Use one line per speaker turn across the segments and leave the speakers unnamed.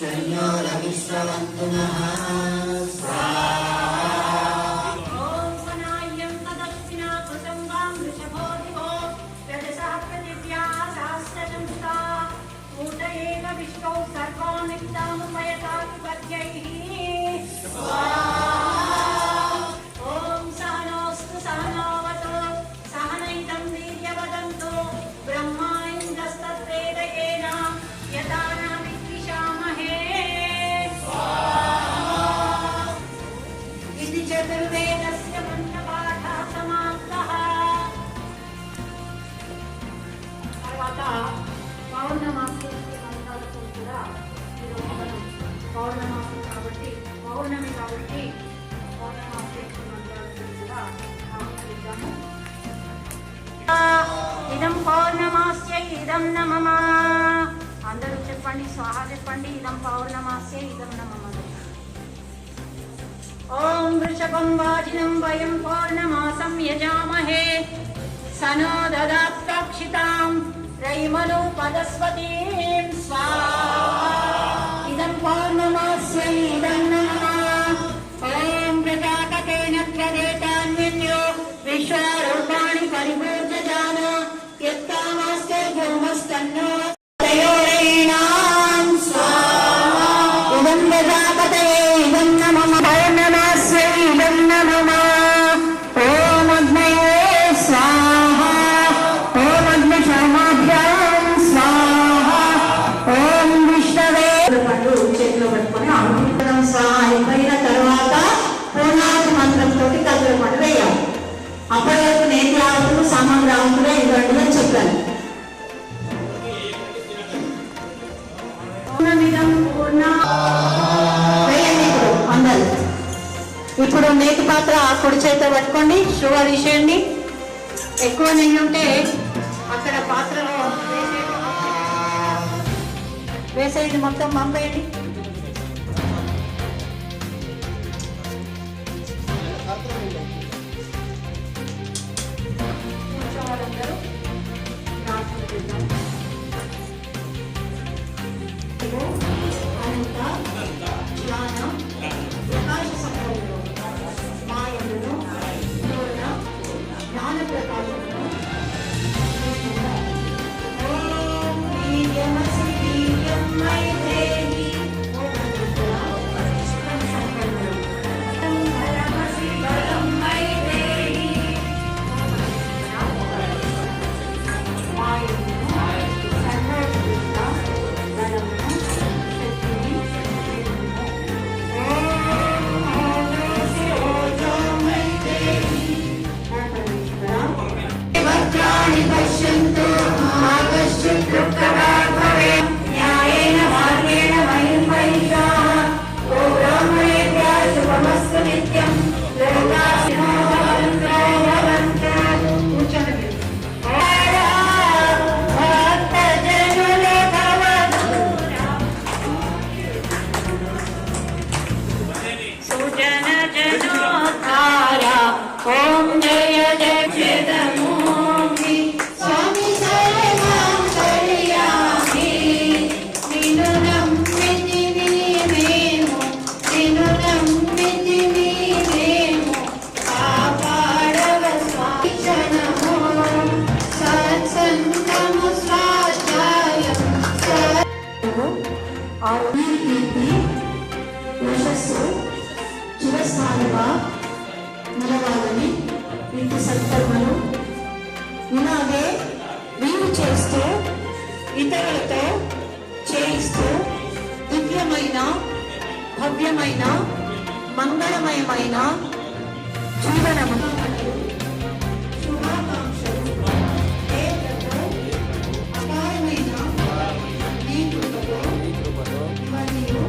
शय्योरविश्रवन्तु नः
विष्णु सर्वानितामुपयतापद्यैः ॐ सहनोऽस्तु सहनोऽवतु सहनैतं वीर्यवदन्तु ब्रह्मा इन्द्रस्तत्तेजयेन यथा न विद्विषामहे इति चतुर्वेदस्य पञ्चपाठः समाप्तः। తర్వాత పౌర్ణమాసి మంత్రాలతో కూడా పౌర్ణమాసి కాబట్టి పౌర్ణమి కాబట్టి పౌర్ణమాసి మంత్రాలతో కూడా ఆహ్వానిద్దాము. ఇదం పౌర్ణమాస్య ఇదం నమః. అందరూ చెప్పండి, స్వాహా చెప్పండి. ఇదం పౌర్ణమాస్య ఇదం నమః. ఓం వృషభం వాజినం వయం పౌర్ణమాసం యజామహే సనో దదాత్కాక్షితాం रैमनु पदस्वतीं स्वाहा. इदं पौर्णमास्य इदं नमः. ॐ प्रजापतेन प्रदेतान्विन्यो विश्वारूपाणि परिपूर्जजान यत्तामास्ते गोमस्तन्नो तयोरेणां स्वाहा. इदं प्रजापतये इदं नमः. पौर्णमास्य इदं नमः. ॐ अग्नये स्वाहा. ॐ अग्निशर्माभ्यां स्वाहा. ॐ विष्णवे పండు చేతిలో పట్టుకొని అనుకుంటాం. స్వాహ అయిపోయిన తర్వాత పూర్ణాహుతి మంత్రంతో కదులు పండు వేయాలి. అప్పటి వరకు నేతి ఆవులు సామాన్లు ఆవులు ఇవ్వండి అని చెప్పాను. వేయండి ఇప్పుడు అందరు. ఇప్పుడు నేతి పాత్ర కుడి చేతితో పట్టుకోండి. షుగర్ తీసేయండి. ఎక్కువ నెయ్యి ఉంటే అక్కడ పాత్రలో వేసేది మొత్తం పంపేయండి. వాళ్ళందరూ అనంత జ్ఞాన ప్రకాశ సంపదను మాయను పూర్ణ జ్ఞాన ప్రకాశమును ఓం జయ జయ జయమూర్తి స్వామి శరణం శరణామి. నిన్ను నమ్మితి మేము నిన్ను నమ్మితి మేము కాపాడవ స్వామి క్షణము సత్సంగము స్వాధ్యాయం యశస్సు చిరస్థాయిగా నిలవాలని ఇంటి సత్కర్మలు ఇలాగే వీలు చేస్తూ ఇతరులతో చేయిస్తూ దివ్యమైన భవ్యమైన మంగళమయమైన జీవనము శుభాకాంక్షలు అపారమైన నీతులతో మరియు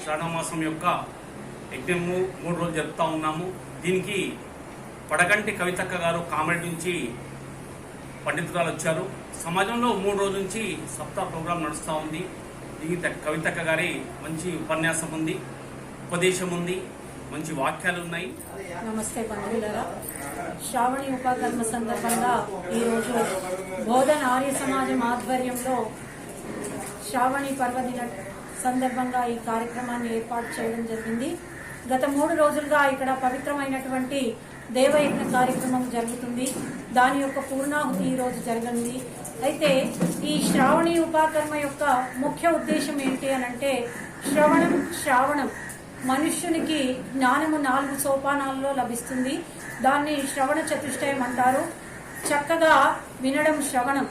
శ్రావణమాసం యొక్క యజ్ఞము 3 రోజులు జరుపుతా ఉన్నాము. దీనికి పడగంటి కవితక్క గారు కామెడీ నుంచి పండితురాలు వచ్చారు. సమాజంలో 3 రోజుల నుంచి సప్తాహ ప్రోగ్రాం నడుస్తూ ఉంది. దీనికి కవితక్క గారి మంచి ఉపన్యాసం ఉంది, ఉపదేశం ఉంది, మంచి వాక్యాలు ఉన్నాయి.
నమస్తే బంధువులారా, శ్రావణి ఉపకర్మ సందర్భంగా ఈరోజు బోధన ఆర్య సమాజం ఆధ్వర్యంలో శ్రావణి పర్వదిన సందర్భంగా ఈ కార్యక్రమాన్ని ఏర్పాటు చేయడం జరిగింది. గత 3 రోజులుగా ఇక్కడ పవిత్రమైనటువంటి దేవయజ్ఞ కార్యక్రమం జరుగుతుంది. దాని యొక్క పూర్ణాహుతి ఈ రోజు జరగనుంది. అయితే ఈ శ్రావణి ఉపకర్మ యొక్క ముఖ్య ఉద్దేశం ఏంటి అనంటే, శ్రావణం మనుష్యునికి జ్ఞానము 4 సోపానాల్లో లభిస్తుంది. దాన్ని శ్రవణ చతుష్టయం అంటారు. చక్కగా వినడం శ్రవణం,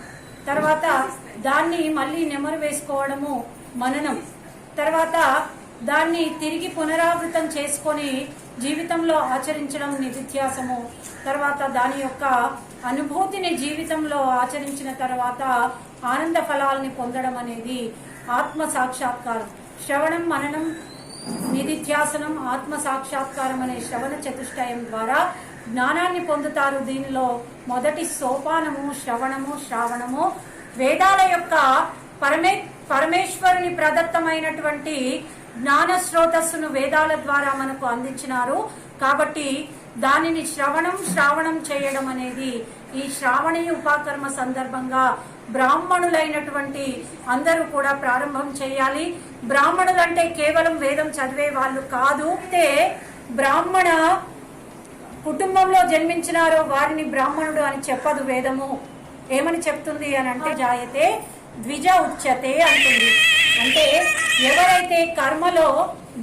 తర్వాత దాన్ని మళ్ళీ నెమరు వేసుకోవడము మననం, తర్వాత దాన్ని తిరిగి పునరావృతం చేసుకొని జీవితంలో ఆచరించడం నిధిధ్యాసము, తర్వాత దాని యొక్క అనుభూతిని జీవితంలో ఆచరించిన తర్వాత ఆనంద ఫలాల్ని పొందడం అనేది ఆత్మ సాక్షాత్కారం. శ్రవణం, మననం, నిధిధ్యాసనం, ఆత్మ సాక్షాత్కారం అనే శ్రవణ చతుష్టయం ద్వారా జ్ఞానాన్ని పొందుతారు. దీనిలో మొదటి సోపానము శ్రావణము. వేదాల యొక్క పరమేశ్వరుని ప్రదత్తమైనటువంటి జ్ఞాన స్రోతస్సును వేదాల ద్వారా మనకు అందించినారు. కాబట్టి దానిని శ్రావణం చేయడం అనేది ఈ శ్రావణి ఉపకర్మ సందర్భంగా బ్రాహ్మణులైనటువంటి అందరూ కూడా ప్రారంభం చేయాలి. బ్రాహ్మణులంటే కేవలం వేదం చదివే వాళ్ళు కాదు. అయితే బ్రాహ్మణ కుటుంబంలో జన్మించినారో వారిని బ్రాహ్మణుడు అని చెప్పదు వేదము. ఏమని చెప్తుంది అని అంటే, జాయతే ద్విజ ఉచ్యతే అంటుంది. అంటే ఎవరైతే కర్మలో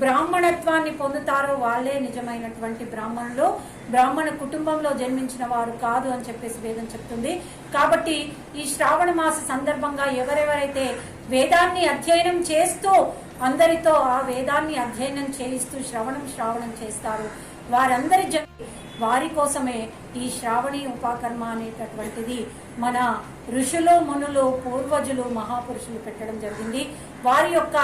బ్రాహ్మణత్వాన్ని పొందుతారో వాళ్ళే నిజమైనటువంటి బ్రాహ్మణులు. బ్రాహ్మణ కుటుంబంలో జన్మించిన వారు కాదు అని చెప్పేసి వేదం చెప్తుంది. కాబట్టి ఈ శ్రావణ మాస సందర్భంగా ఎవరెవరైతే వేదాన్ని అధ్యయనం చేస్తూ అందరితో ఆ వేదాన్ని అధ్యయనం చేయిస్తూ శ్రావణం చేస్తారు, వారి కోసమే ఈ శ్రావణి ఉపకర్మ అనేటటువంటిది మన ఋషులు, మునులు, పూర్వజులు, మహాపురుషులు పెట్టడం జరిగింది. వారి యొక్క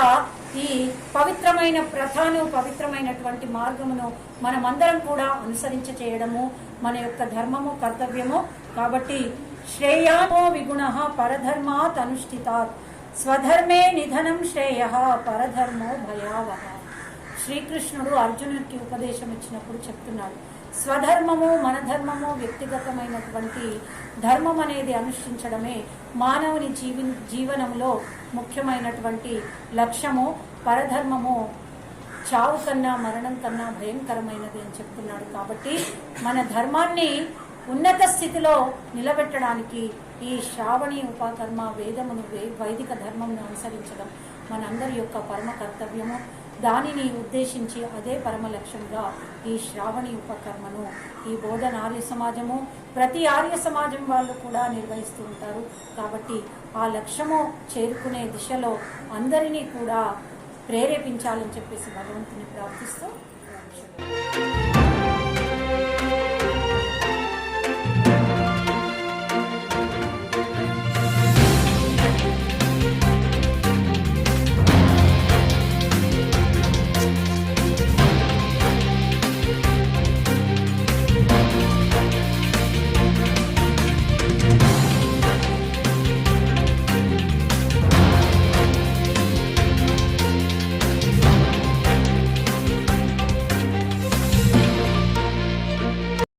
ఈ పవిత్రమైన ప్రథాను, పవిత్రమైనటువంటి మార్గమును మనమందరం కూడా అనుసరించ చేయడము మన యొక్క ధర్మము, కర్తవ్యము. కాబట్టి శ్రేయామో విగుణః పరధర్మాత్ అనుష్ఠితాత్ స్వధర్మే నిధనం శ్రేయః పరధర్మో భయావహ. శ్రీకృష్ణుడు అర్జునుడికి ఉపదేశం ఇచ్చినప్పుడు చెప్తున్నాడు, స్వధర్మము, మన ధర్మము, వ్యక్తిగతమైనటువంటి ధర్మం అనేది అనుష్ఠించడమే మానవుని జీవనంలో ముఖ్యమైనటువంటి లక్ష్యము. పరధర్మము చావు కన్నా, మరణం కన్నా భయంకరమైనది అని చెప్తున్నాడు. కాబట్టి మన ధర్మాన్ని ఉన్నత స్థితిలో నిలబెట్టడానికి ఈ శ్రావణి ఉపకర్మ వేదమును, వైదిక ధర్మమును అనుసరించడం మనందరి యొక్క పరమ కర్తవ్యము. దానిని ఉద్దేశించి అదే పరమ లక్ష్యంగా ఈ శ్రావణి ఉపకర్మను ఈ బోధన ఆర్య సమాజము, ప్రతి ఆర్య సమాజం వాళ్ళు కూడా నిర్వహిస్తూ ఉంటారు. కాబట్టి ఆ లక్ష్యము చేరుకునే దిశలో అందరినీ కూడా ప్రేరేపించాలని చెప్పేసి భగవంతుని ప్రార్థిస్తూ